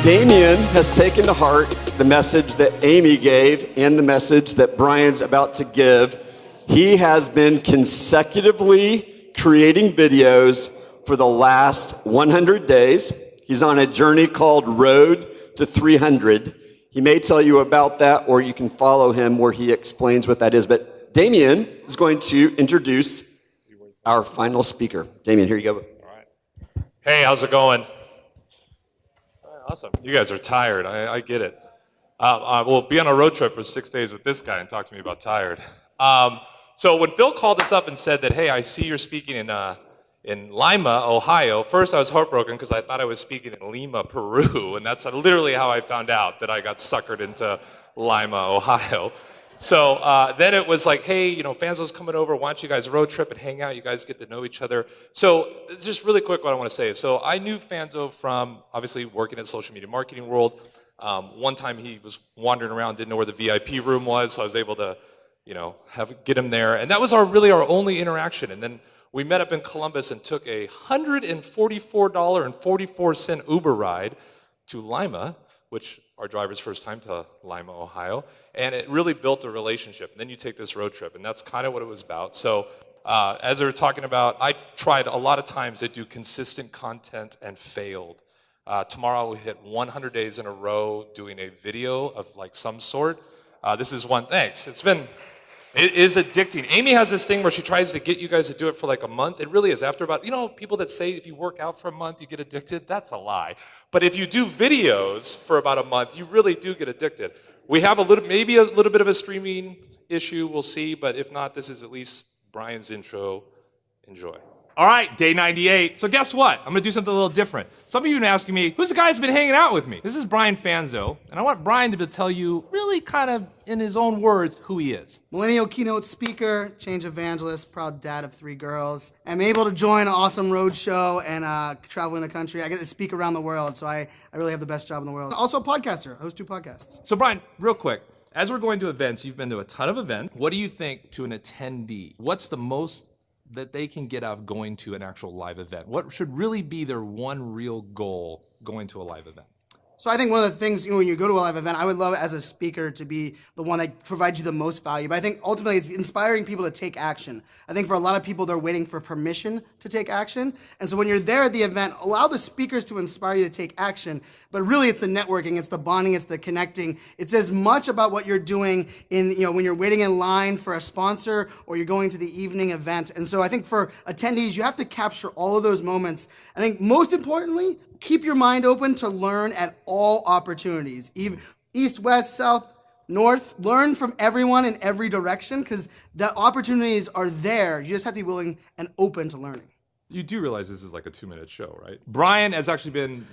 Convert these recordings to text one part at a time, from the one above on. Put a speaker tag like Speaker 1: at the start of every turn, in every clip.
Speaker 1: Damien has taken to heart the message that Amy gave and the message that Brian's about to give. He has been consecutively creating videos for the last 100 days. He's on a journey called Road to 300. He may tell you about that, or you can follow him where he explains what that is. But Damien is going to introduce our final speaker. Damien, here you go.
Speaker 2: All right. Hey, how's it going? Awesome. You guys are tired. I get it. We'll be on a road trip for 6 days with this guy and talk to me about tired. So when Phil called us up and said that, hey, I see you're speaking in Lima, Ohio, first I was heartbroken because I thought I was speaking in Lima, Peru, and that's literally how I found out that I got suckered into Lima, Ohio. So then it was like, hey, Fanzo's coming over. Why don't you guys road trip and hang out? You guys get to know each other. So just really quick what I want to say. So I knew Fanzo from obviously working in the social media marketing world. One time he was wandering around, didn't know where the VIP room was, so I was able to, get him there. And that was really our only interaction. And then we met up in Columbus and took a $144.44 Uber ride to Lima, which our driver's first time to Lima, Ohio, and it really built a relationship. And then you take this road trip, and that's kind of what it was about. So as we were talking about, I've tried a lot of times to do consistent content and failed. Tomorrow we hit 100 days in a row doing a video of some sort. This is one, thanks. It is addicting. Amy has this thing where she tries to get you guys to do it for a month. It really is. After about, people that say if you work out for a month, you get addicted. That's a lie. But if you do videos for about a month, you really do get addicted. We have maybe a little bit of a streaming issue. We'll see. But if not, this is at least Brian's intro. Enjoy.
Speaker 3: All right, day 98. So guess what? I'm gonna do something a little different. Some of you have been asking me, who's the guy who's been hanging out with me? This is Brian Fanzo, and I want Brian to tell you, really kind of in his own words, who he is.
Speaker 4: Millennial keynote speaker, change evangelist, proud dad of 3 girls. I'm able to join an awesome road show and travel in the country. I get to speak around the world, so I really have the best job in the world. Also a podcaster, I host 2 podcasts.
Speaker 3: So Brian, real quick, as we're going to events, you've been to a ton of events. What do you think to an attendee? What's the most that they can get out of going to an actual live event? What should really be their one real goal going to a live event?
Speaker 4: So I think one of the things, when you go to a live event, I would love as a speaker to be the one that provides you the most value. But I think ultimately it's inspiring people to take action. I think for a lot of people, they're waiting for permission to take action. And so when you're there at the event, allow the speakers to inspire you to take action. But really it's the networking, it's the bonding, it's the connecting. It's as much about what you're doing when you're waiting in line for a sponsor or you're going to the evening event. And so I think for attendees, you have to capture all of those moments. I think most importantly, keep your mind open to learn at all opportunities. East, west, south, north. Learn from everyone in every direction because the opportunities are there. You just have to be willing and open to learning.
Speaker 3: You do realize this is like a 2-minute show, right? Brian has actually been,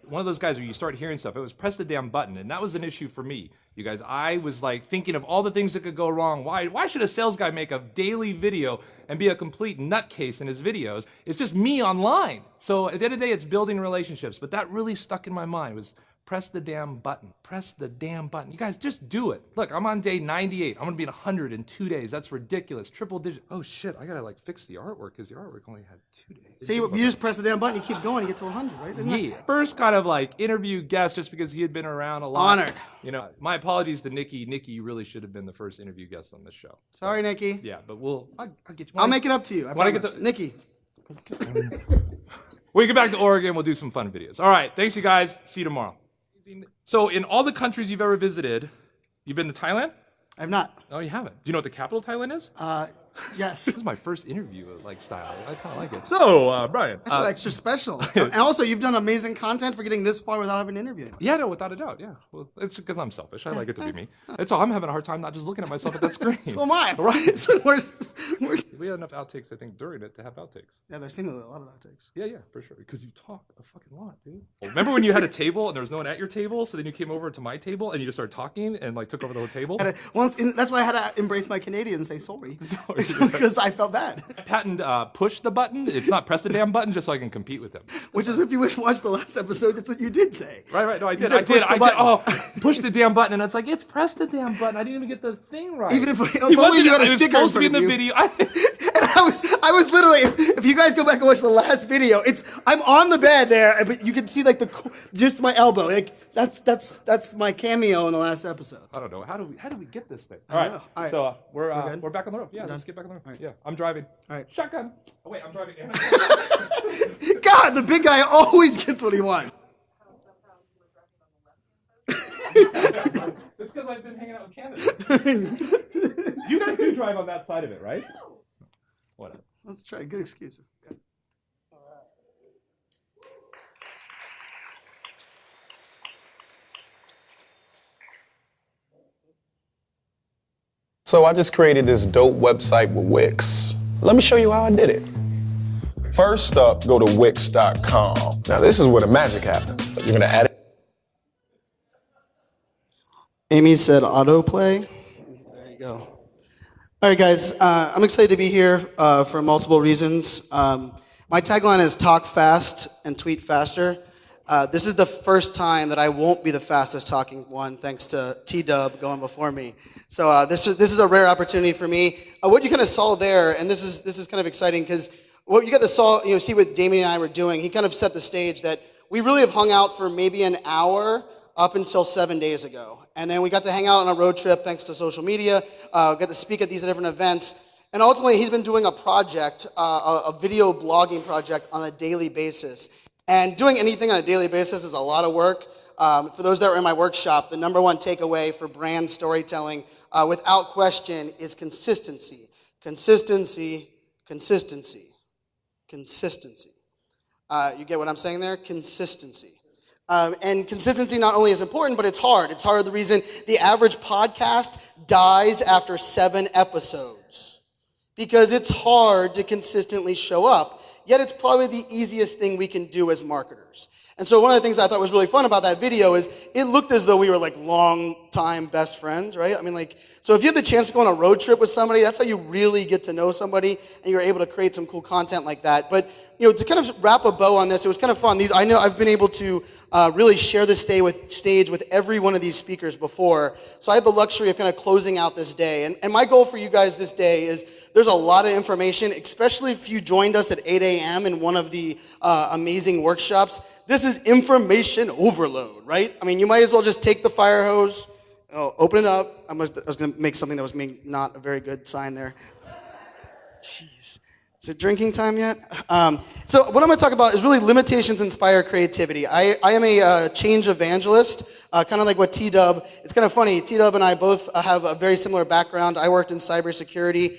Speaker 3: one of those guys where you start hearing stuff. It was press the damn button, and that was an issue for me. You guys, I was thinking of all the things that could go wrong. Why should a sales guy make a daily video and be a complete nutcase in his videos? It's just me online. So at the end of the day, it's building relationships. But that really stuck in my mind was press the damn button. Press the damn button. You guys, just do it. Look, I'm on day 98. I'm going to be at 100 in 2 days. That's ridiculous. Triple digit. Oh, shit. I got to fix the artwork because the artwork only had 2 days.
Speaker 4: See, you just press the damn button, you keep going, you get to 100, right?
Speaker 3: Yeah. First kind of interview guest just because he had been around a lot.
Speaker 4: Honored.
Speaker 3: My apologies to Nikki. Nikki, you really should have been the first interview guest on this show.
Speaker 4: Sorry, Nikki.
Speaker 3: Yeah, but I'll get you.
Speaker 4: I'll make it up to you. I promise. Nikki.
Speaker 3: When we get back to Oregon, we'll do some fun videos. All right, thanks you guys. See you tomorrow. So in all the countries you've ever visited, you've been to Thailand?
Speaker 4: I have not.
Speaker 3: No, you haven't. Do you know what the capital of Thailand is?
Speaker 4: Yes.
Speaker 3: This is my first interview style. I kind of like it. So, Brian.
Speaker 4: I feel extra special. And also, you've done amazing content for getting this far without having an interview.
Speaker 3: Yeah, no, without a doubt, yeah. Well, it's because I'm selfish. I like it to be me. That's all. I'm having a hard time not just looking at myself at that screen.
Speaker 4: So am I.
Speaker 3: Right.
Speaker 4: So
Speaker 3: we had enough outtakes, I think, during it to have outtakes.
Speaker 4: Yeah, there's seemingly a lot of outtakes.
Speaker 3: Yeah, for sure. Because you talk a fucking lot, dude. Remember when you had a table and there was no one at your table, so then you came over to my table and you just started talking and took over the whole table?
Speaker 4: That's why I had to embrace my Canadian and say sorry. Because I felt bad.
Speaker 3: Patent push the button. It's not press the damn button just so I can compete with him.
Speaker 4: Which is if you watch the last episode, that's what you did say.
Speaker 3: Right. No, I did.
Speaker 4: Push
Speaker 3: the damn button, and it's press the damn button. I didn't even get the thing right.
Speaker 4: Even if only you had a sticker
Speaker 3: supposed to be in the video.
Speaker 4: And I was literally, if you guys go back and watch the last video, I'm on the bed there, but you can see like just my elbow. Like that's my cameo in the last episode.
Speaker 3: I don't know. How do we get this thing?
Speaker 4: All right.
Speaker 3: So we're
Speaker 4: good?
Speaker 3: back on the road. Yeah, let's get back on the road.
Speaker 4: Right.
Speaker 3: Yeah, I'm driving.
Speaker 4: All right.
Speaker 3: Shotgun. Oh wait, I'm driving.
Speaker 4: God, the big guy always gets what he wants.
Speaker 3: It's because I've been hanging out with Canada. You guys do drive on that side of it, right? Whatever.
Speaker 4: Let's try. Good excuse. Good.
Speaker 5: So I just created this dope website with Wix. Let me show you how I did it. First up, go to Wix.com. Now this is where the magic happens. You're gonna add it.
Speaker 4: Amy said autoplay. There you go. All right, guys. I'm excited to be here for multiple reasons. My tagline is talk fast and tweet faster. This is the first time that I won't be the fastest talking one, thanks to T-Dub going before me. So this is a rare opportunity for me. What you kind of saw there, and this is kind of exciting because what you got to see what Damien and I were doing. He kind of set the stage that we really have hung out for maybe an hour up until 7 days ago. And then we got to hang out on a road trip thanks to social media, got to speak at these different events. And ultimately, he's been doing a project, a video blogging project on a daily basis. And doing anything on a daily basis is a lot of work. For those that were in my workshop, the number one takeaway for brand storytelling, without question, is consistency. Consistency, consistency, consistency. You get what I'm saying there? Consistency. And consistency not only is important, but it's hard. It's hard. The reason the average podcast dies after 7 episodes. Because it's hard to consistently show up. Yet it's probably the easiest thing we can do as marketers. And so one of the things I thought was really fun about that video is it looked as though we were like long-time best friends, right? I mean, like, so if you have the chance to go on a road trip with somebody, that's how you really get to know somebody, and you're able to create some cool content like that. But, to kind of wrap a bow on this, it was kind of fun. I know I've been able to really share the stage with every one of these speakers before. So I had the luxury of kind of closing out this day. And my goal for you guys this day is there's a lot of information, especially if you joined us at 8 a.m. in one of the amazing workshops. This is information overload, right? I mean, you might as well just take the fire hose, open it up. I was going to make something that was not a very good sign there. Jeez. Is it drinking time yet? So what I'm going to talk about is really limitations inspire creativity. I am a change evangelist, kind of like what T-Dub. It's kind of funny. T-Dub and I both have a very similar background. I worked in cybersecurity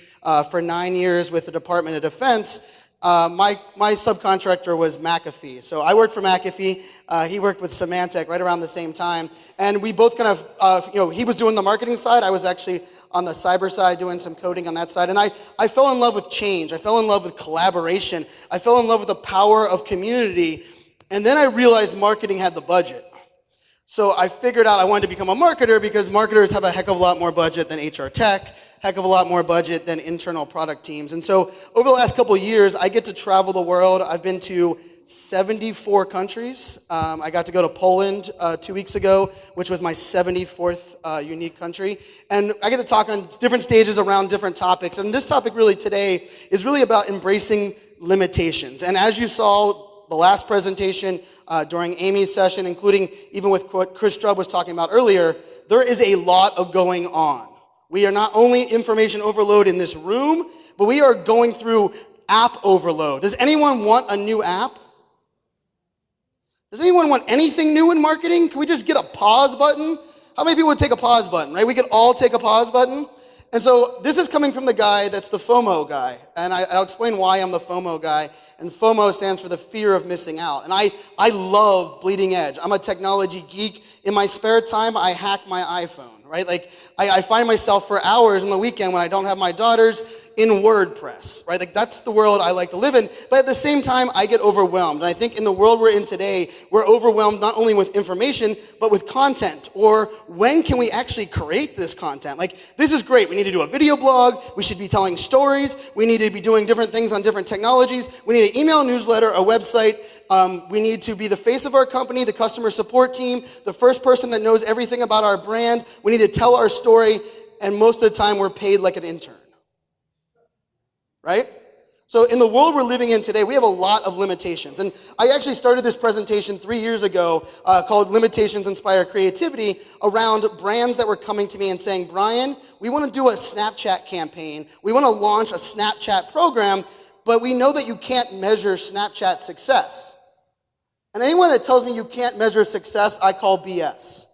Speaker 4: for 9 years with the Department of Defense. My subcontractor was McAfee. So I worked for McAfee. He worked with Symantec right around the same time. And we both kind of, he was doing the marketing side. I was actually on the cyber side doing some coding on that side. And I fell in love with change. I fell in love with collaboration. I fell in love with the power of community. And then I realized marketing had the budget. So I figured out I wanted to become a marketer because marketers have a heck of a lot more budget than HR tech, heck of a lot more budget than internal product teams. And so over the last couple of years, I get to travel the world. I've been to 74 countries. I got to go to Poland 2 weeks ago, which was my 74th unique country. And I get to talk on different stages around different topics. And this topic really today is really about embracing limitations. And as you saw the last presentation during Amy's session, including even with what Chris Strubb was talking about earlier, there is a lot of going on. We are not only information overload in this room, but we are going through app overload. Does anyone want a new app? Does anyone want anything new in marketing? Can we just get a pause button? How many people would take a pause button, right? We could all take a pause button. And so this is coming from the guy that's the FOMO guy. And I'll explain why I'm the FOMO guy. And FOMO stands for the fear of missing out. And I love bleeding edge. I'm a technology geek. In my spare time, I hack my iPhone, right? Like, I find myself for hours on the weekend when I don't have my daughters in WordPress, right? Like, that's the world I like to live in. But at the same time, I get overwhelmed. And I think in the world we're in today, we're overwhelmed not only with information, but with content. Or when can we actually create this content? Like, this is great. We need to do a video blog. We should be telling stories. We need to be doing different things on different technologies. We need an email newsletter, a website. We need to be the face of our company, the customer support team, the first person that knows everything about our brand. We need to tell our story, and most of the time we're paid like an intern. Right? So in the world we're living in today, we have a lot of limitations. And I actually started this presentation 3 years ago called Limitations Inspire Creativity around brands that were coming to me and saying, Brian, we want to do a Snapchat campaign. We want to launch a Snapchat program, but we know that you can't measure Snapchat success. And anyone that tells me you can't measure success, I call BS.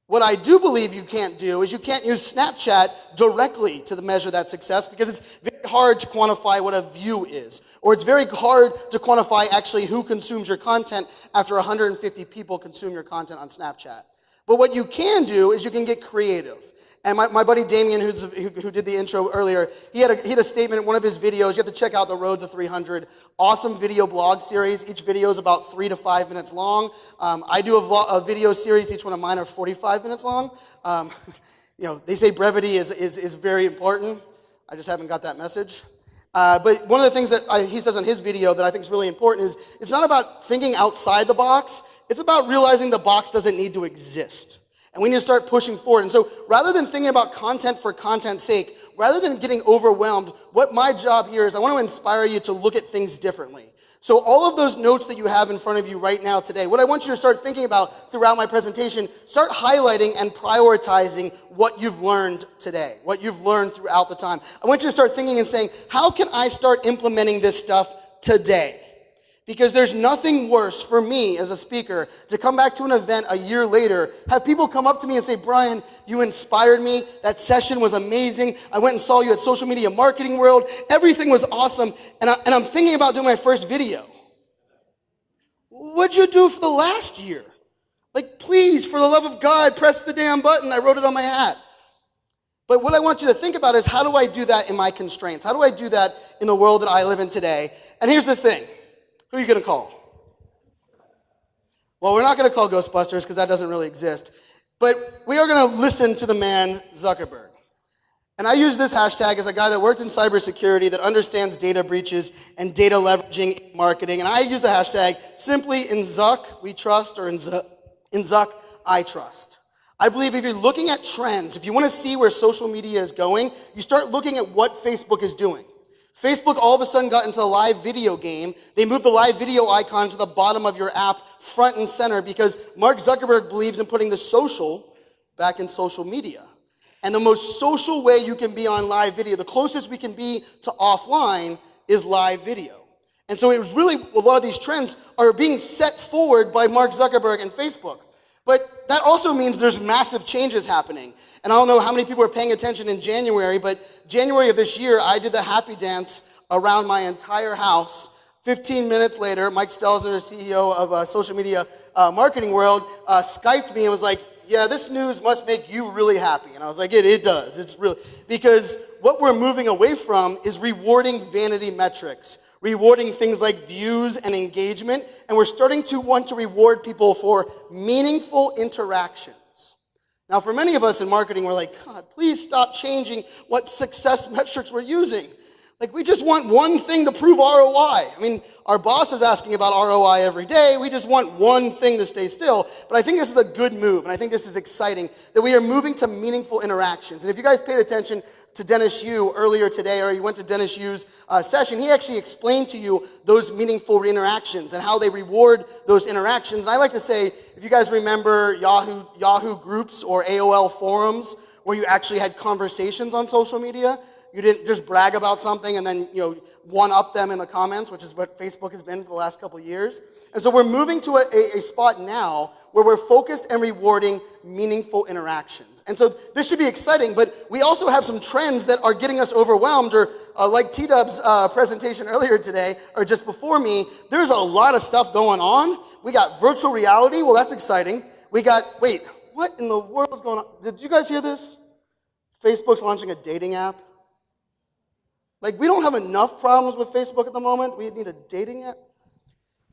Speaker 4: What I do believe you can't do is you can't use Snapchat directly to measure that success because it's very hard to quantify what a view is. Or it's very hard to quantify actually who consumes your content after 150 people consume your content on Snapchat. But what you can do is you can get creative. And my buddy Damien, who did the intro earlier, he had a statement in one of his videos. You have to check out the Road to 300. Awesome video blog series. Each video is about 3 to 5 minutes long. I do a video series. Each one of mine are 45 minutes long. They say brevity is very important. I just haven't got that message. But one of the things that he says on his video that I think is really important is it's not about thinking outside the box. It's about realizing the box doesn't need to exist. And we need to start pushing forward. And so rather than thinking about content for content's sake, rather than getting overwhelmed, what my job here is I want to inspire you to look at things differently. So all of those notes that you have in front of you right now today, what I want you to start thinking about throughout my presentation, start highlighting and prioritizing what you've learned today, what you've learned throughout the time. I want you to start thinking and saying, how can I start implementing this stuff today? Because there's nothing worse for me as a speaker to come back to an event a year later, have people come up to me and say, Brian, you inspired me. That session was amazing. I went and saw you at Social Media Marketing World. Everything was awesome. And I'm thinking about doing my first video. What'd you do for the last year? Like, please, for the love of God, press the damn button. I wrote it on my hat. But what I want you to think about is, how do I do that in my constraints? How do I do that in the world that I live in today? And here's the thing. Who are you going to call? Well, we're not going to call Ghostbusters because that doesn't really exist. But we are going to listen to the man, Zuckerberg. And I use this hashtag as a guy that worked in cybersecurity that understands data breaches and data leveraging in marketing. And I use the hashtag simply in Zuck, we trust, or in Zuck, I trust. I believe if you're looking at trends, if you want to see where social media is going, you start looking at what Facebook is doing. Facebook all of a sudden got into the live video game. They moved the live video icon to the bottom of your app front and center because Mark Zuckerberg believes in putting the social back in social media. And the most social way you can be on live video, the closest we can be to offline, is live video. And so it was really, a lot of these trends are being set forward by Mark Zuckerberg and Facebook. But that also means there's massive changes happening. And I don't know how many people are paying attention in January, but January of this year, I did the happy dance around my entire house. 15 minutes later, Mike Stelzner, CEO of Social Media Marketing World, Skyped me and was like, yeah, this news must make you really happy. And I was like, it does. It's really, because what we're moving away from is rewarding vanity metrics, rewarding things like views and engagement, and we're starting to want to reward people for meaningful interactions. Now, for many of us in marketing, we're like, God, please stop changing what success metrics we're using. Like, we just want one thing to prove ROI. I mean, our boss is asking about ROI every day. We just want one thing to stay still. But I think this is a good move, and I think this is exciting, that we are moving to meaningful interactions. And if you guys paid attention to Dennis Yu earlier today, or you went to Dennis Yu's session, he actually explained to you those meaningful interactions and how they reward those interactions. And I like to say, if you guys remember Yahoo groups or AOL forums, where you actually had conversations on social media, you didn't just brag about something and then, one-up them in the comments, which is what Facebook has been for the last couple of years. And so we're moving to a spot now where we're focused and rewarding meaningful interactions. And so this should be exciting, but we also have some trends that are getting us overwhelmed, or like T-Dub's presentation earlier today, or just before me, there's a lot of stuff going on. We got virtual reality. Well, that's exciting. We got, wait, what in the world is going on? Did you guys hear this? Facebook's launching a dating app. Like, we don't have enough problems with Facebook at the moment. We need a dating app.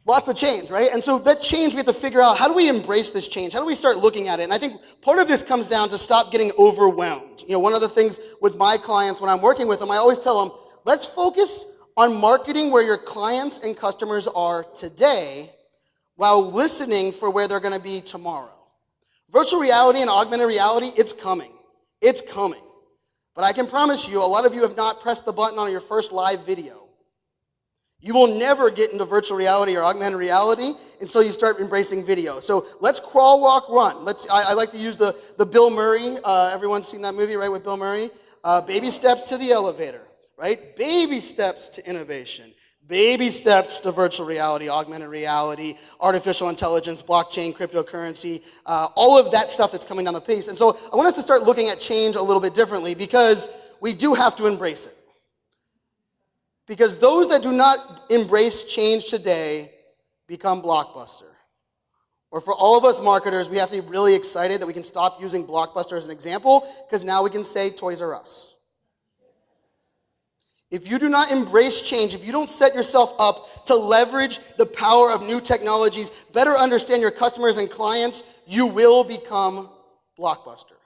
Speaker 4: Lots of change, right? And so that change, we have to figure out, how do we embrace this change? How do we start looking at it? And I think part of this comes down to stop getting overwhelmed. One of the things with my clients when I'm working with them, I always tell them, let's focus on marketing where your clients and customers are today while listening for where they're going to be tomorrow. Virtual reality and augmented reality, it's coming. It's coming. But I can promise you, a lot of you have not pressed the button on your first live video. You will never get into virtual reality or augmented reality until you start embracing video. So let's crawl, walk, run. I like to use the Bill Murray. Everyone's seen that movie, right, with Bill Murray? Baby steps to the elevator, right? Baby steps to innovation. Baby steps to virtual reality, augmented reality, artificial intelligence, blockchain, cryptocurrency, all of that stuff that's coming down the pace. And so I want us to start looking at change a little bit differently because we do have to embrace it. Because those that do not embrace change today become Blockbuster. Or for all of us marketers, we have to be really excited that we can stop using Blockbuster as an example, because now we can say Toys R Us. If you do not embrace change, if you don't set yourself up to leverage the power of new technologies, better understand your customers and clients, you will become Blockbuster.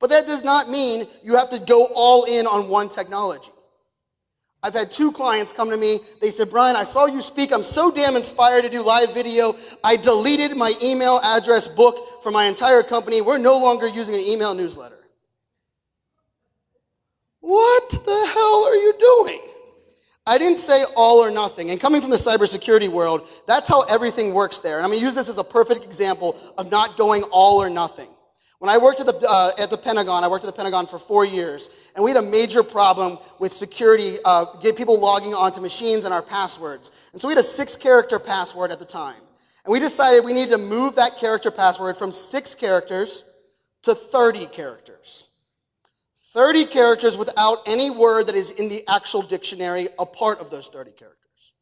Speaker 4: But that does not mean you have to go all in on one technology. I've had 2 clients come to me. They said, Brian, I saw you speak. I'm so damn inspired to do live video. I deleted my email address book for my entire company. We're no longer using an email newsletter. What the hell are you doing? I didn't say all or nothing. And coming from the cybersecurity world, that's how everything works there. And I'm going to use this as a perfect example of not going all or nothing. When I worked at the Pentagon, I worked at the Pentagon for 4 years, and we had a major problem with security, get people logging onto machines and our passwords. And so we had a 6-character password at the time. And we decided we needed to move that character password from 6 characters to 30 characters. 30 characters without any word that is in the actual dictionary a part of those 30 characters.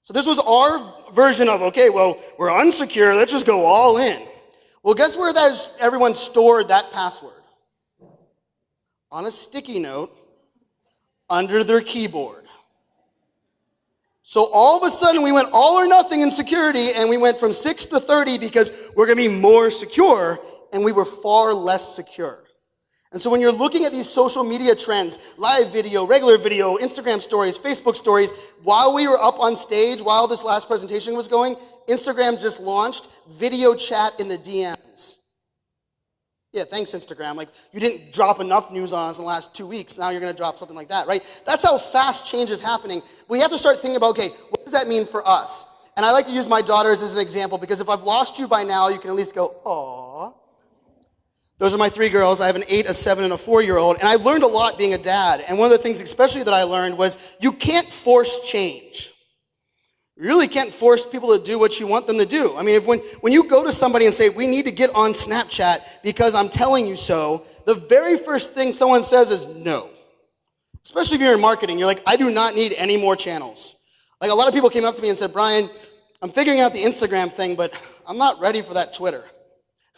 Speaker 4: So this was our version of, okay, well, we're unsecure, let's just go all in. Well, guess where everyone stored that password? On a sticky note under their keyboard. So all of a sudden we went all or nothing in security, and we went from 6 to 30 because we're going to be more secure, and we were far less secure. And so when you're looking at these social media trends, live video, regular video, Instagram stories, Facebook stories, while we were up on stage, while this last presentation was going, Instagram just launched video chat in the DMs. Yeah, thanks, Instagram. Like, you didn't drop enough news on us in the last 2 weeks. Now you're going to drop something like that, right? That's how fast change is happening. We have to start thinking about, okay, what does that mean for us? And I like to use my daughters as an example, because if I've lost you by now, you can at least go, aww. Those are my 3 girls. I have an 8, a 7, and a 4-year-old. And I've learned a lot being a dad. And one of the things especially that I learned was you can't force change. You really can't force people to do what you want them to do. I mean, when you go to somebody and say, we need to get on Snapchat because I'm telling you so, the very first thing someone says is no. Especially if you're in marketing. You're like, I do not need any more channels. Like, a lot of people came up to me and said, Brian, I'm figuring out the Instagram thing, but I'm not ready for that Twitter.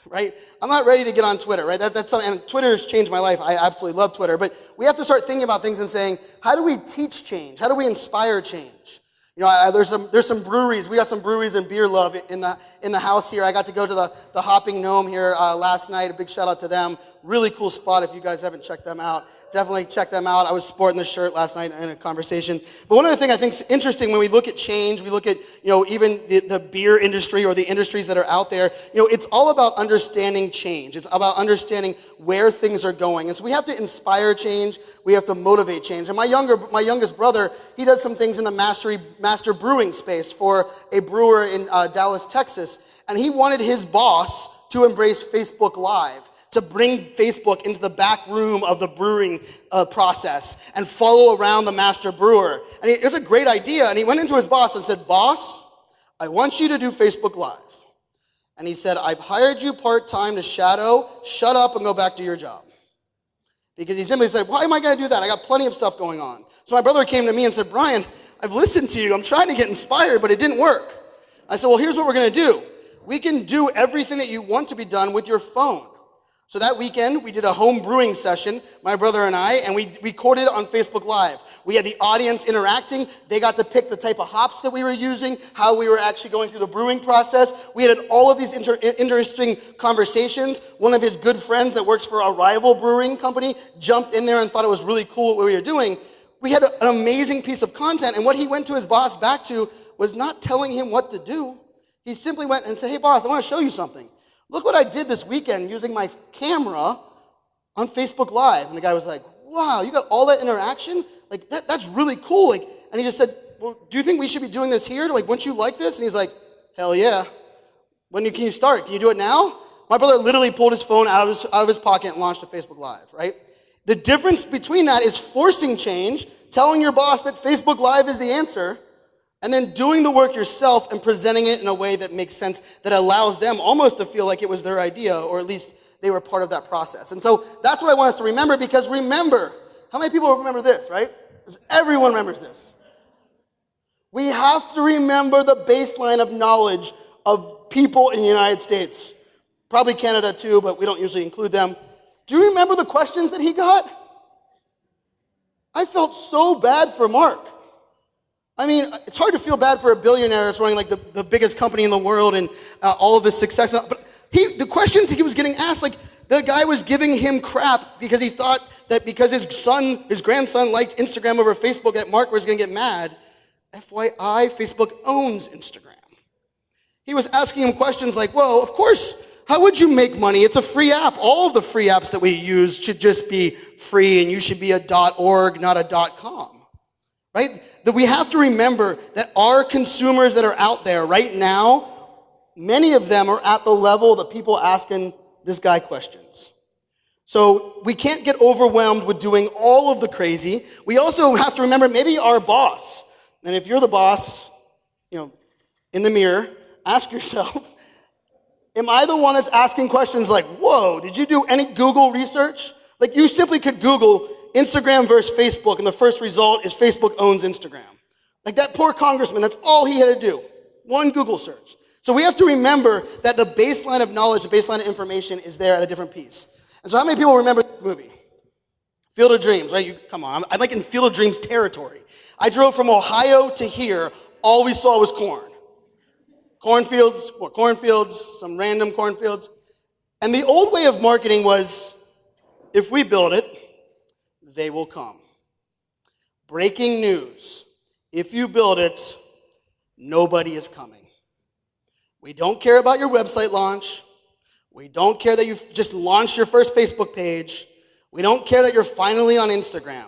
Speaker 4: Right? I'm not ready to get on Twitter, right? That's something, and Twitter has changed my life. I absolutely love Twitter, but we have to start thinking about things and saying, how do we teach change? How do we inspire change? You know, there's some breweries. We got some breweries and beer love in the house here. I got to go to the Hopping Gnome here last night. A big shout out to them. Really cool spot if you guys haven't checked them out. Definitely check them out. I was sporting the shirt last night in a conversation. But one other thing I think is interesting when we look at change, we look at, you know, even the beer industry or the industries that are out there, you know, it's all about understanding change. It's about understanding where things are going. And so we have to inspire change. We have to motivate change. And my youngest brother, he does some things in the master brewing space for a brewer in Dallas, Texas. And he wanted his boss to embrace Facebook Live, to bring Facebook into the back room of the brewing process and follow around the master brewer. And it was a great idea. And he went into his boss and said, boss, I want you to do Facebook Live. And he said, I've hired you part-time to shadow. Shut up and go back to your job. Because he simply said, why am I going to do that? I got plenty of stuff going on. So my brother came to me and said, Brian, I've listened to you. I'm trying to get inspired, but it didn't work. I said, well, here's what we're going to do. We can do everything that you want to be done with your phone. So that weekend, we did a home brewing session, my brother and I, and we recorded on Facebook Live. We had the audience interacting. They got to pick the type of hops that we were using, how we were actually going through the brewing process. We had all of these interesting conversations. One of his good friends that works for a rival brewing company jumped in there and thought it was really cool what we were doing. We had an amazing piece of content, and what he went to his boss back to was not telling him what to do. He simply went and said, hey, boss, I want to show you something. Look what I did this weekend using my camera on Facebook Live. And the guy was like, wow, you got all that interaction? Like, that's really cool. Like, and he just said, well, do you think we should be doing this here? Like, wouldn't you like this? And he's like, hell yeah. Can you start? Can you do it now? My brother literally pulled his phone out of his pocket and launched a Facebook Live, right? The difference between that is forcing change, telling your boss that Facebook Live is the answer, and then doing the work yourself and presenting it in a way that makes sense, that allows them almost to feel like it was their idea, or at least they were part of that process. And so that's what I want us to remember, because remember, how many people remember this, right? Because everyone remembers this. We have to remember the baseline of knowledge of people in the United States. Probably Canada too, but we don't usually include them. Do you remember the questions that he got? I felt so bad for Mark. I mean, it's hard to feel bad for a billionaire that's running like the biggest company in the world and all of this success. But the questions he was getting asked, like the guy was giving him crap because he thought that because his grandson liked Instagram over Facebook, that Mark was going to get mad. FYI, Facebook owns Instagram. He was asking him questions like, well, of course, how would you make money? It's a free app. All of the free apps that we use should just be free, and you should be a .org, not a .com, right? That we have to remember that our consumers that are out there right now, many of them are at the level of the people asking this guy questions. So we can't get overwhelmed with doing all of the crazy. We also have to remember maybe our boss. And if you're the boss, in the mirror, ask yourself, am I the one that's asking questions like, whoa, did you do any Google research? Like, you simply could Google Instagram versus Facebook, and the first result is Facebook owns Instagram. Like, that poor congressman, that's all he had to do. One Google search. So we have to remember that the baseline of knowledge, the baseline of information is there at a different piece. And so how many people remember this movie? Field of Dreams, right? Come on, I'm like in Field of Dreams territory. I drove from Ohio to here, all we saw was corn. Cornfields, some random cornfields. And the old way of marketing was, if we build it, they will come. Breaking news. If you build it, nobody is coming. We don't care about your website launch. We don't care that you've just launched your first Facebook page. We don't care that you're finally on Instagram.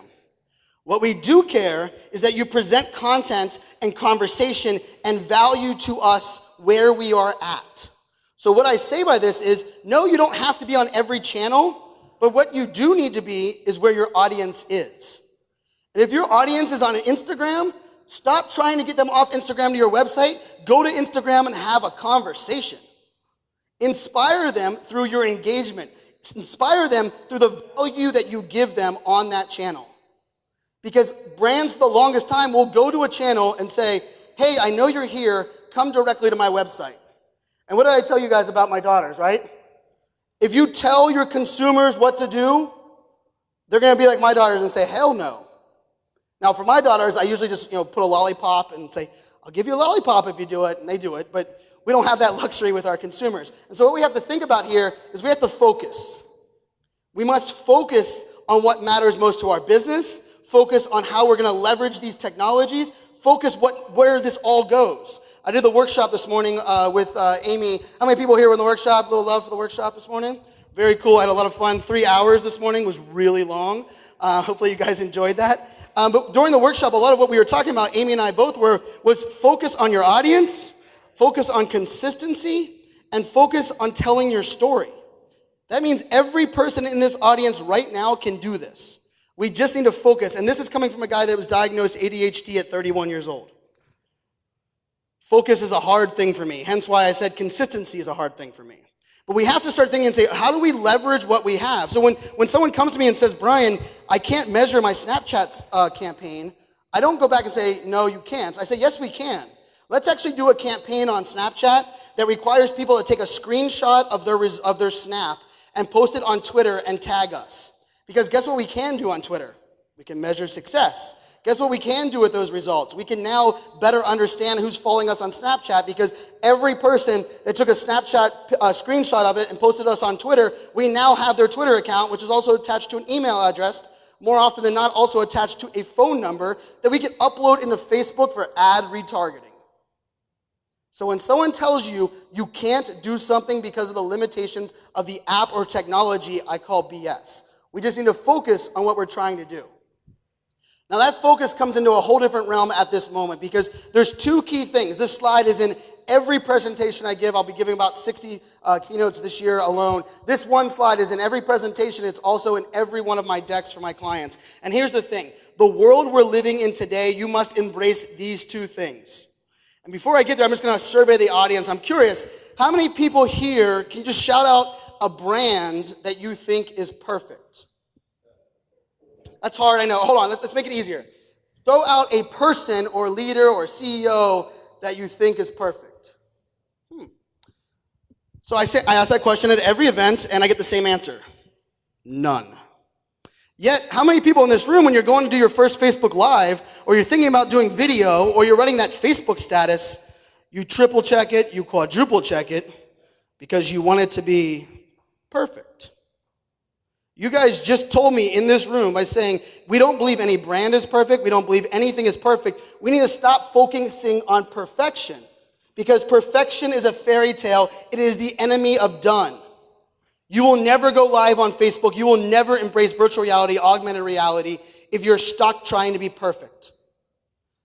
Speaker 4: What we do care is that you present content and conversation and value to us where we are at. So what I say by this is, no, you don't have to be on every channel, but what you do need to be is where your audience is. And if your audience is on Instagram, stop trying to get them off Instagram to your website. Go to Instagram and have a conversation. Inspire them through your engagement. Inspire them through the value that you give them on that channel. Because brands for the longest time will go to a channel and say, hey, I know you're here, come directly to my website. And what did I tell you guys about my daughters, right? If you tell your consumers what to do, they're going to be like my daughters and say, hell no. Now for my daughters, I usually just put a lollipop and say, I'll give you a lollipop if you do it, and they do it, but we don't have that luxury with our consumers. And so what we have to think about here is we have to focus. We must focus on what matters most to our business, focus on how we're going to leverage these technologies, focus where this all goes. I did the workshop this morning with Amy. How many people here were in the workshop? A little love for the workshop this morning? Very cool. I had a lot of fun. 3 hours this morning was really long. Hopefully you guys enjoyed that. But during the workshop, a lot of what we were talking about, Amy and I both was focus on your audience, focus on consistency, and focus on telling your story. That means every person in this audience right now can do this. We just need to focus. And this is coming from a guy that was diagnosed ADHD at 31 years old. Focus is a hard thing for me. Hence why I said consistency is a hard thing for me. But we have to start thinking and say, how do we leverage what we have? So when someone comes to me and says, Brian, I can't measure my Snapchat campaign, I don't go back and say, no, you can't. I say, yes, we can. Let's actually do a campaign on Snapchat that requires people to take a screenshot of their snap and post it on Twitter and tag us. Because guess what we can do on Twitter? We can measure success. Guess what we can do with those results? We can now better understand who's following us on Snapchat, because every person that took a Snapchat screenshot of it and posted us on Twitter, we now have their Twitter account, which is also attached to an email address, more often than not also attached to a phone number that we can upload into Facebook for ad retargeting. So when someone tells you you can't do something because of the limitations of the app or technology, I call BS. We just need to focus on what we're trying to do. Now that focus comes into a whole different realm at this moment because there's two key things. This slide is in every presentation I give. I'll be giving about 60 keynotes this year alone. This one slide is in every presentation. It's also in every one of my decks for my clients. And here's the thing. The world we're living in today, you must embrace these two things. And before I get there, I'm just going to survey the audience. I'm curious, how many people here, can you just shout out a brand that you think is perfect? That's hard, I know. Hold on, let's make it easier. Throw out a person or leader or CEO that you think is perfect. So I ask that question at every event, and I get the same answer. None. Yet, how many people in this room, when you're going to do your first Facebook Live, or you're thinking about doing video, or you're writing that Facebook status, you triple check it, you quadruple check it, because you want it to be perfect? You guys just told me in this room by saying, we don't believe any brand is perfect, we don't believe anything is perfect. We need to stop focusing on perfection, because perfection is a fairy tale. It is the enemy of done. You will never go live on Facebook. You will never embrace virtual reality, augmented reality, if you're stuck trying to be perfect.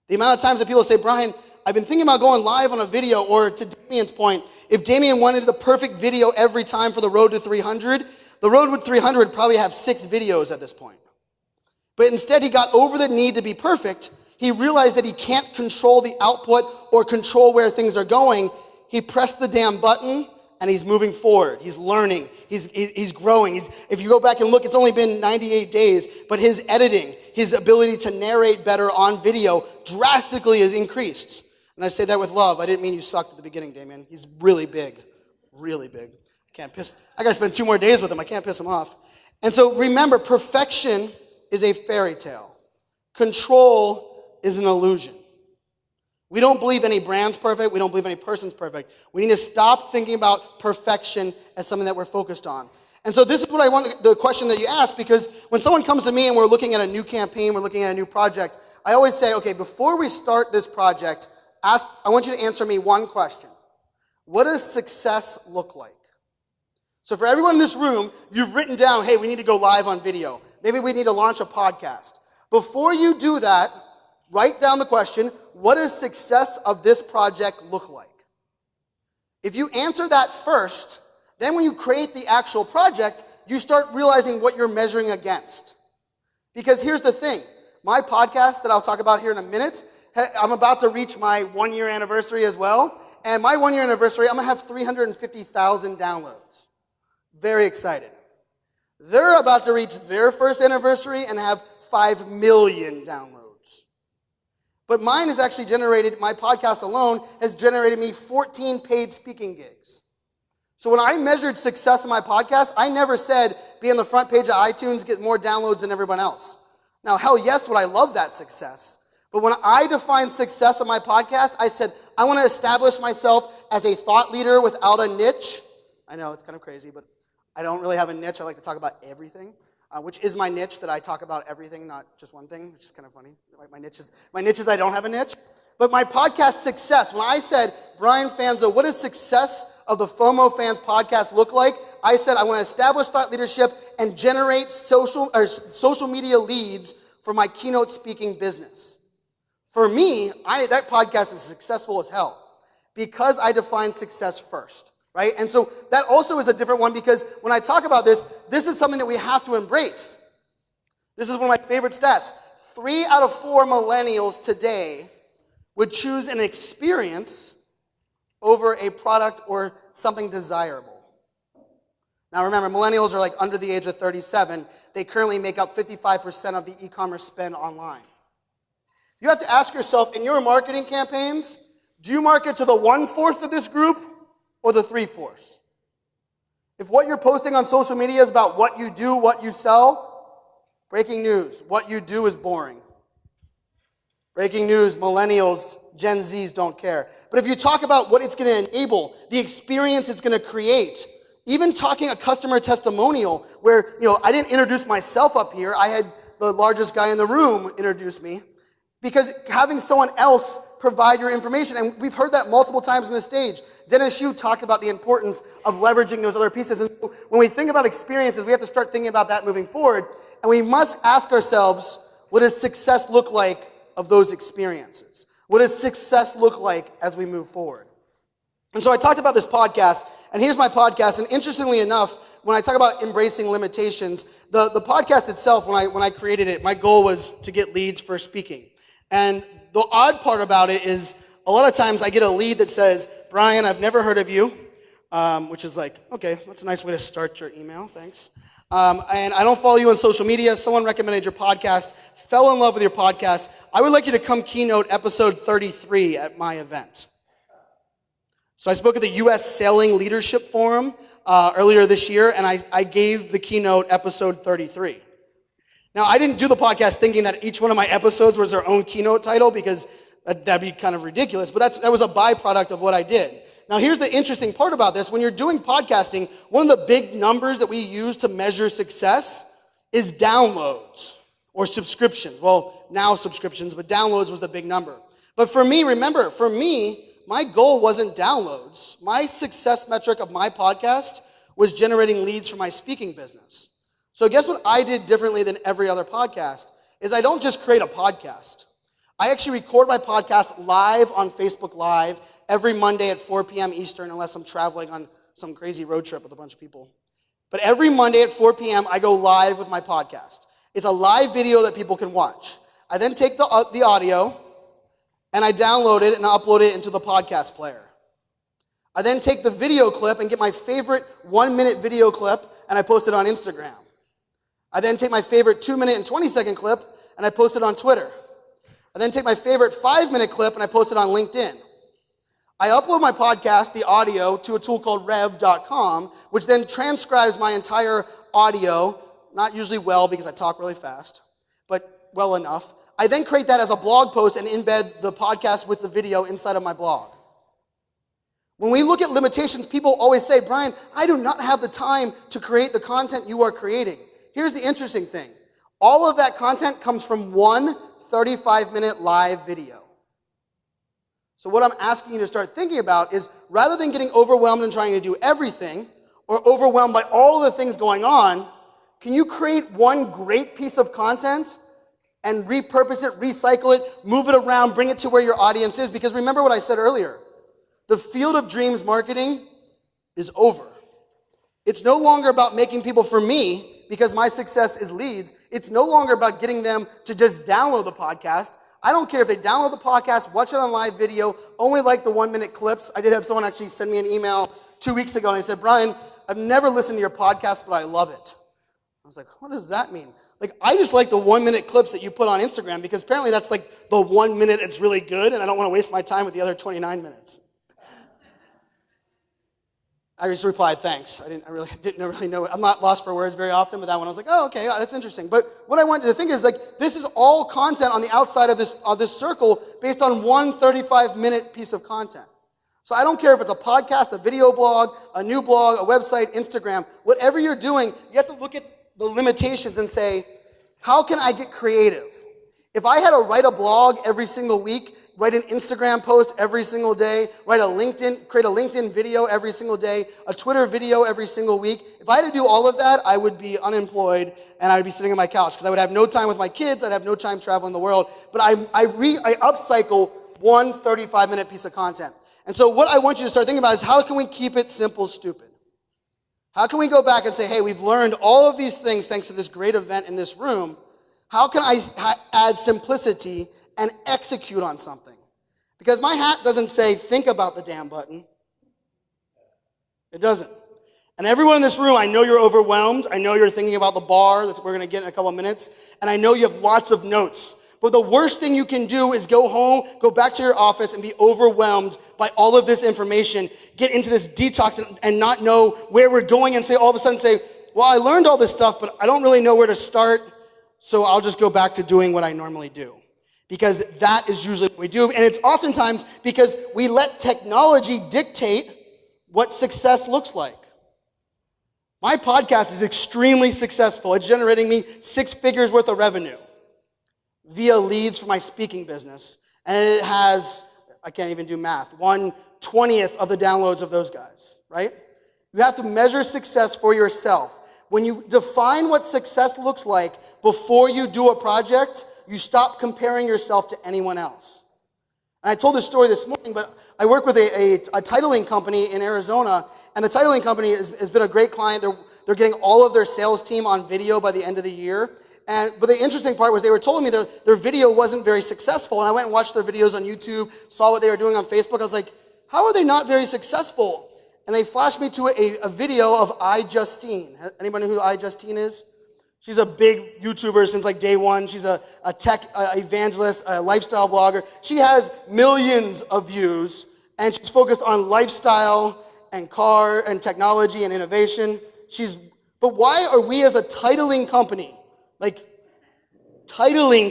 Speaker 4: The amount of times that people say, Brian, I've been thinking about going live on a video, or to Damien's point, if Damien wanted the perfect video every time for the road to 300, the road to 300 would probably have 6 videos at this point. But instead, he got over the need to be perfect. He realized that he can't control the output or control where things are going. He pressed the damn button, and he's moving forward. He's learning. He's growing. If you go back and look, it's only been 98 days, but his editing, his ability to narrate better on video drastically has increased. And I say that with love. I didn't mean you sucked at the beginning, Damien. He's really big. Really big. I gotta spend 2 more days with him. I can't piss him off. And so remember, perfection is a fairy tale. Control is an illusion. We don't believe any brand's perfect. We don't believe any person's perfect. We need to stop thinking about perfection as something that we're focused on. And so this is what I want, the question that you asked, because when someone comes to me and we're looking at a new campaign, we're looking at a new project, I always say, okay, before we start this project, I want you to answer me one question. What does success look like? So for everyone in this room, you've written down, hey, we need to go live on video. Maybe we need to launch a podcast. Before you do that, write down the question, what does success of this project look like? If you answer that first, then when you create the actual project, you start realizing what you're measuring against. Because here's the thing, my podcast that I'll talk about here in a minute, I'm about to reach my 1-year anniversary as well. And my 1-year anniversary, I'm gonna have 350,000 downloads. Very excited. They're about to reach their first anniversary and have 5 million downloads. But mine has actually generated, my podcast alone has generated me 14 paid speaking gigs. So when I measured success in my podcast, I never said be on the front page of iTunes, get more downloads than everyone else. Now, hell yes, would I love that success. But when I defined success on my podcast, I said, I want to establish myself as a thought leader without a niche. I know, it's kind of crazy, but I don't really have a niche. I like to talk about everything, which is my niche, that I talk about everything, not just one thing, which is kind of funny. My niche is I don't have a niche. But my podcast success, when I said, Brian Fanzo, what does success of the FOMO Fans podcast look like? I said, I want to establish thought leadership and generate social media leads for my keynote speaking business. For me, that podcast is successful as hell because I defined success first. Right? And so that also is a different one, because when I talk about this is something that we have to embrace. This is one of my favorite stats. 3 out of 4 millennials today would choose an experience over a product or something desirable. Now remember, millennials are like under the age of 37. They currently make up 55% of the e-commerce spend online. You have to ask yourself, in your marketing campaigns, do you market to the 1/4 of this group or the 3/4? If what you're posting on social media is about what you do, what you sell, breaking news, what you do is boring. Breaking news, millennials, Gen Zs don't care. But if you talk about what it's going to enable, the experience it's going to create, even talking a customer testimonial where, I didn't introduce myself up here. I had the largest guy in the room introduce me, because having someone else provide your information, and we've heard that multiple times on the stage. Dennis Yu talked about the importance of leveraging those other pieces. And when we think about experiences, we have to start thinking about that moving forward. And we must ask ourselves, What does success look like of those experiences? What does success look like as we move forward? And so I talked about this podcast, and here's my podcast. And interestingly enough, when I talk about embracing limitations, the podcast itself, when I created it, my goal was to get leads for speaking. And the odd part about it is a lot of times I get a lead that says, Brian, I've never heard of you, which is like, okay, that's a nice way to start your email, thanks. And I don't follow you on social media. Someone recommended your podcast, fell in love with your podcast. I would like you to come keynote episode 33 at my event. So I spoke at the U.S. Sailing Leadership Forum earlier this year, and I gave the keynote episode 33. Now, I didn't do the podcast thinking that each one of my episodes was their own keynote title, because that'd be kind of ridiculous, but that was a byproduct of what I did. Now, here's the interesting part about this. When you're doing podcasting, one of the big numbers that we use to measure success is downloads or subscriptions. Well, now subscriptions, but downloads was the big number. But for me, remember, my goal wasn't downloads. My success metric of my podcast was generating leads for my speaking business. So guess what I did differently than every other podcast is I don't just create a podcast. I actually record my podcast live on Facebook Live every Monday at 4 p.m. Eastern, unless I'm traveling on some crazy road trip with a bunch of people. But every Monday at 4 p.m., I go live with my podcast. It's a live video that people can watch. I then take the audio, and I download it and upload it into the podcast player. I then take the video clip and get my favorite 1-minute video clip, and I post it on Instagram. I then take my favorite 2-minute and 20-second clip, and I post it on Twitter. I then take my favorite 5-minute clip, and I post it on LinkedIn. I upload my podcast, the audio, to a tool called rev.com, which then transcribes my entire audio, not usually well because I talk really fast, but well enough. I then create that as a blog post and embed the podcast with the video inside of my blog. When we look at limitations, people always say, Brian, I do not have the time to create the content you are creating. Here's the interesting thing. All of that content comes from one 35-minute live video. So what I'm asking you to start thinking about is, rather than getting overwhelmed and trying to do everything, or overwhelmed by all the things going on, can you create one great piece of content and repurpose it, recycle it, move it around, bring it to where your audience is? Because remember what I said earlier. The field of dreams marketing is over. It's no longer about making people, for me, because my success is leads, it's no longer about getting them to just download the podcast. I don't care if they download the podcast, watch it on live video, only like the 1-minute clips. I did have someone actually send me an email 2 weeks ago, and they said, Brian, I've never listened to your podcast, but I love it. I was like, what does that mean? Like, I just like the 1-minute clips that you put on Instagram, because apparently that's like the 1 minute it's really good, and I don't want to waste my time with the other 29 minutes. I just replied, thanks. I didn't really know it. I'm not lost for words very often, but that one I was like, oh, okay, that's interesting. But what I want to think is, like, this is all content on the outside of this circle based on one 35-minute piece of content. So I don't care if it's a podcast, a video blog, a new blog, a website, Instagram, whatever you're doing, you have to look at the limitations and say, how can I get creative? If I had to write a blog every single week, write an Instagram post every single day, create a LinkedIn video every single day, a Twitter video every single week. If I had to do all of that, I would be unemployed and I would be sitting on my couch because I would have no time with my kids, I'd have no time traveling the world. But I upcycle one 35-minute piece of content. And so what I want you to start thinking about is, how can we keep it simple, stupid? How can we go back and say, hey, we've learned all of these things thanks to this great event in this room. How can I add simplicity and execute on something? Because my hat doesn't say, think about the damn button. It doesn't. And everyone in this room, I know you're overwhelmed. I know you're thinking about the bar that we're going to get in a couple of minutes. And I know you have lots of notes. But the worst thing you can do is go home, go back to your office, and be overwhelmed by all of this information, get into this detox and not know where we're going, and all of a sudden say, well, I learned all this stuff, but I don't really know where to start, so I'll just go back to doing what I normally do. Because that is usually what we do. And it's oftentimes because we let technology dictate what success looks like. My podcast is extremely successful. It's generating me 6 figures worth of revenue via leads for my speaking business. And it has, I can't even do math, 1/20th of the downloads of those guys, right? You have to measure success for yourself. When you define what success looks like before you do a project, you stop comparing yourself to anyone else. And I told this story this morning, but I work with a titling company in Arizona, and the titling company has been a great client. They're getting all of their sales team on video by the end of the year. But the interesting part was they were telling me their video wasn't very successful, and I went and watched their videos on YouTube, saw what they were doing on Facebook. I was like, how are they not very successful? And they flashed me to a video of iJustine. Anybody know who iJustine is? She's a big YouTuber since like day one. She's a tech evangelist, a lifestyle blogger. She has millions of views, and she's focused on lifestyle and car and technology and innovation. But why are we as a titling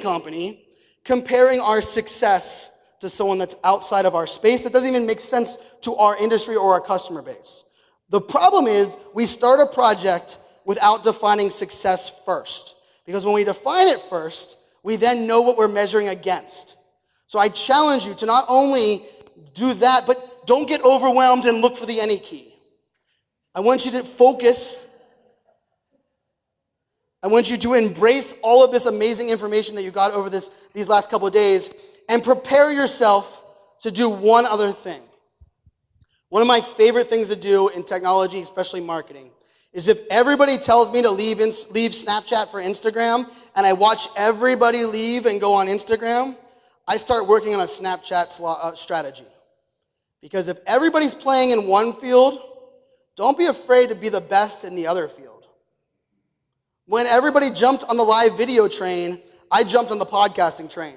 Speaker 4: company, comparing our success to someone that's outside of our space that doesn't even make sense to our industry or our customer base? The problem is we start a project without defining success first. Because when we define it first, we then know what we're measuring against. So I challenge you to not only do that, but don't get overwhelmed and look for the any key. I want you to focus. I want you to embrace all of this amazing information that you got over these last couple of days and prepare yourself to do one other thing. One of my favorite things to do in technology, especially marketing, is if everybody tells me to leave Snapchat for Instagram and I watch everybody leave and go on Instagram, I start working on a Snapchat strategy. Because if everybody's playing in one field, don't be afraid to be the best in the other field. When everybody jumped on the live video train, I jumped on the podcasting train.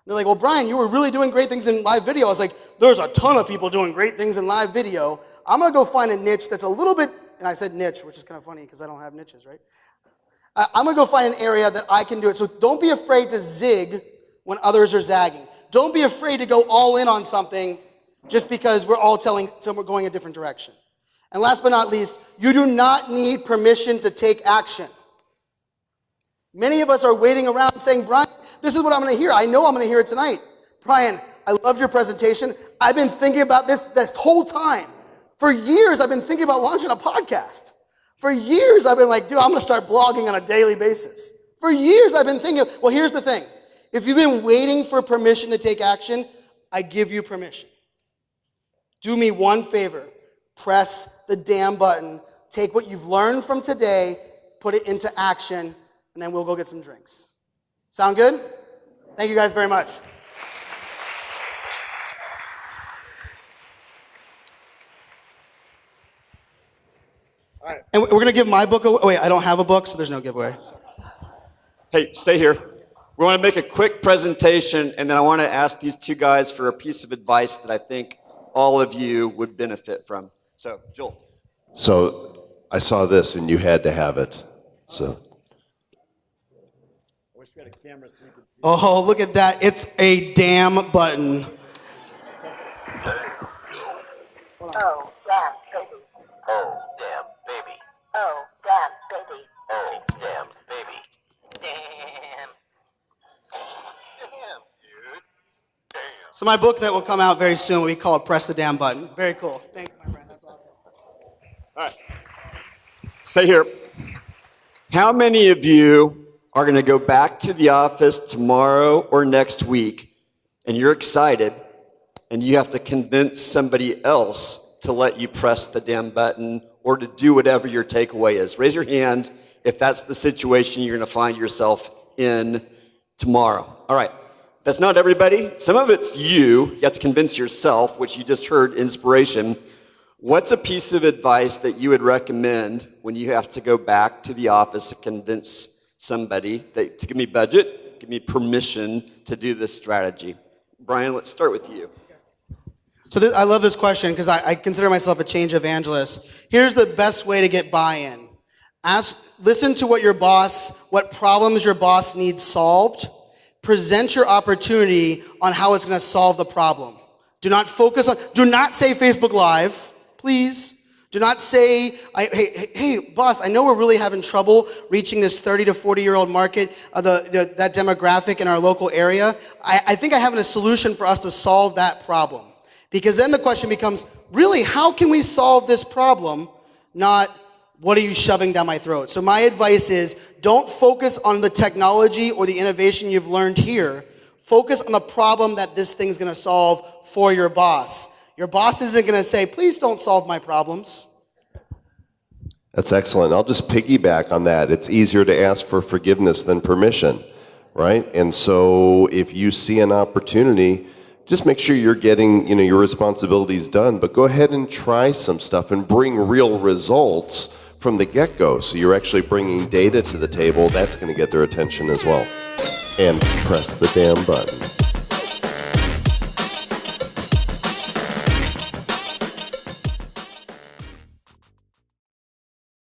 Speaker 4: They're like, well, Brian, you were really doing great things in live video. I was like, there's a ton of people doing great things in live video. I'm going to go find a niche that's a little bit, and I said niche, which is kind of funny because I don't have niches, right? I'm going to go find an area that I can do it. So don't be afraid to zig when others are zagging. Don't be afraid to go all in on something just because we're all telling someone we're going a different direction. And last but not least, you do not need permission to take action. Many of us are waiting around saying, Brian, this is what I'm going to hear. I know I'm going to hear it tonight. Brian, I loved your presentation. I've been thinking about this whole time. For years, I've been thinking about launching a podcast. For years, I've been like, dude, I'm going to start blogging on a daily basis. For years, I've been thinking, well, here's the thing. If you've been waiting for permission to take action, I give you permission. Do me one favor. Press the damn button. Take what you've learned from today, put it into action, and then we'll go get some drinks. Sound good? Thank you guys very much. All right. And we're going to give my book away. Oh, wait, I don't have a book, so there's no giveaway. Sorry.
Speaker 1: Hey, stay here. We want to make a quick presentation, and then I want to ask these two guys for a piece of advice that I think all of you would benefit from. So, Joel.
Speaker 6: So, I saw this, and you had to have it. So.
Speaker 1: I wish we had a camera so you could see.
Speaker 4: Oh, look at that. It's a damn button.
Speaker 7: Oh, damn, baby. Oh, damn, baby. Oh, damn, baby. Oh, damn, baby. Damn. Damn, dude. Damn.
Speaker 4: So my book that will come out very soon, we call it Press the Damn Button. Very cool. Thank you, my friend. That's awesome.
Speaker 1: All right. Stay here. How many of you are going to go back to the office tomorrow or next week, and you're excited, and you have to convince somebody else to let you press the damn button or to do whatever your takeaway is? Raise your hand if that's the situation you're going to find yourself in tomorrow. All right. That's not everybody. Some of it's you. You have to convince yourself, which you just heard, inspiration. What's a piece of advice that you would recommend when you have to go back to the office to convince somebody to give me budget, give me permission to do this strategy? Brian, let's start with you.
Speaker 4: So I love this question because I consider myself a change evangelist. Here's the best way to get buy-in. Listen to what problems your boss needs solved. Present your opportunity on how it's going to solve the problem. Do not say Facebook Live, please. Do not say, hey, boss, I know we're really having trouble reaching this 30 to 40-year-old market, that demographic in our local area. I think I have a solution for us to solve that problem. Because then the question becomes, really, how can we solve this problem? Not, what are you shoving down my throat? So my advice is don't focus on the technology or the innovation you've learned here. Focus on the problem that this thing's going to solve for your boss. Your boss isn't going to say, please don't solve my problems.
Speaker 6: That's excellent. I'll just piggyback on that. It's easier to ask for forgiveness than permission, right? And so if you see an opportunity, just make sure you're getting, your responsibilities done, but go ahead and try some stuff and bring real results from the get-go. So you're actually bringing data to the table. That's going to get their attention as well. And press the damn button.